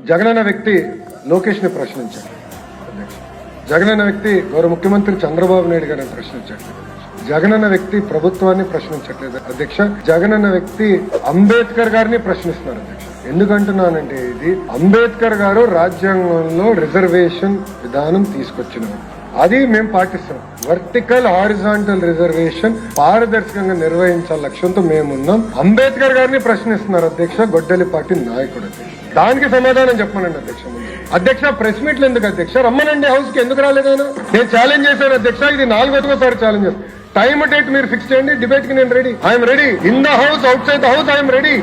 జగనన్న వ్యక్తి లోకేష్ ని ప్రశ్నించాడు అధ్యక్ష. జగనన్న వ్యక్తి గౌరవ ముఖ్యమంత్రి చంద్రబాబు నాయుడు గారిని ప్రశ్నించట్లేదు. జగనన్న వ్యక్తి ప్రభుత్వాన్ని ప్రశ్నించట్లేదు అధ్యక్ష. జగనన్న వ్యక్తి అంబేద్కర్ గారిని ప్రశ్నిస్తున్నారు అధ్యక్ష. ఎందుకంటున్నానంటే ఇది అంబేద్కర్ గారు రాజ్యాంగంలో రిజర్వేషన్ విధానం తీసుకొచ్చినారు, అది మేము పాటిస్తాం. వర్టికల్ హారిజాంటల్ రిజర్వేషన్ పారదర్శకంగా నిర్వహించాల లక్ష్యంతో మేమున్నాం. అంబేద్కర్ గారిని ప్రశ్నిస్తున్నారు అధ్యక్ష, గొడ్డలిపాటి నాయకుడు అధ్యక్ష. దానికి సమాధానం చెప్పమనండి అధ్యక్ష. అధ్యక్ష ప్రెస్ మీట్లు ఎందుకు అధ్యక్ష? రమ్మనండి హౌస్ కి, ఎందుకు రాలేదైనా? నేను ఛాలెంజ్ చేశాను అధ్యక్ష, ఇది 4వ ఛాలెంజ్ చేస్తాను. టైం డేట్ మీరు ఫిక్స్ చేయండి, డిబేట్ కి నేను ready. I'm ready in the house, out side the house, I'm ready.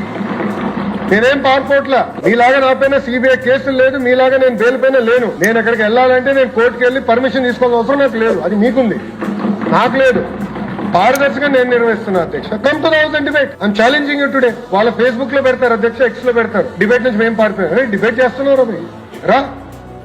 నేనేం పారిపోట్లా. మీలాగా నా పైన సిబిఐ కేసులు లేదు, మీలాగా నేను బెయిల్ పైన లేను. నేను ఎక్కడికి వెళ్ళాలంటే నేను కోర్టుకు వెళ్ళి పర్మిషన్ తీసుకోవాల్సిన అవసరం నాకు లేదు, అది మీకుంది, నాకు లేదు. పారదర్శకంగా నేను నిర్వహిస్తున్నా అధ్యక్ష. Come to the house and debate. I'm challenging you today. వాళ్ళ ఫేస్బుక్ లో పెడతారు అధ్యక్ష, ఎక్స్ లో పెడతారు. డిబేట్ నుంచి మేము పారిపోయాం. డిబేట్ చేస్తున్నారు రా,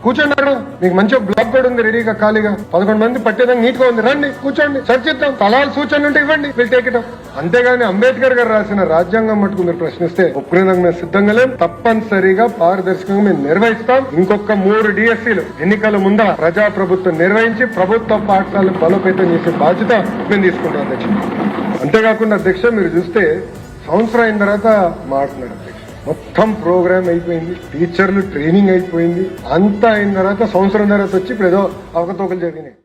కూర్చోండి. అక్కడ మీకు మంచిగా బ్లాక్ కూడా ఉంది రెడీగా, ఖాళీగా 11 మంది పట్టేదానికి నీట్ గా ఉంది. రండి కూర్చోండి, చర్చిద్దాం. సలహాలు సూచనలు ఉంటే ఇవ్వండి, విల్ టేక్ ఇట్ అప్. అంతేగాని అంబేద్కర్ గారు రాసిన రాజ్యాంగం మటుకు మీరు ప్రశ్నిస్తే ఒప్పుకునేందుకు మేము సిద్ధంగా లేం. తప్పనిసరిగా పారదర్శకంగా మేము నిర్వహిస్తాం. ఇంకొక 3 డిఎస్సీలు ఎన్నికల ముందర ప్రజాప్రభుత్వం నిర్వహించి ప్రభుత్వ పాఠశాలను బలోపేతం చేసే బాధ్యత మేము తీసుకుంటాం అధ్యక్ష. అంతేకాకుండా అధ్యక్ష మీరు చూస్తే సంవత్సరం అయిన తర్వాత మాట్లాడుతున్నారు అధ్యక్ష. మొత్తం ప్రోగ్రామ్ అయిపోయింది, టీచర్లు ట్రైనింగ్ అయిపోయింది, అంతా అయిన తర్వాత సంవత్సరం తర్వాత వచ్చి ఇప్పుడు ఏదో అవకతవకలు జరిగినాయి.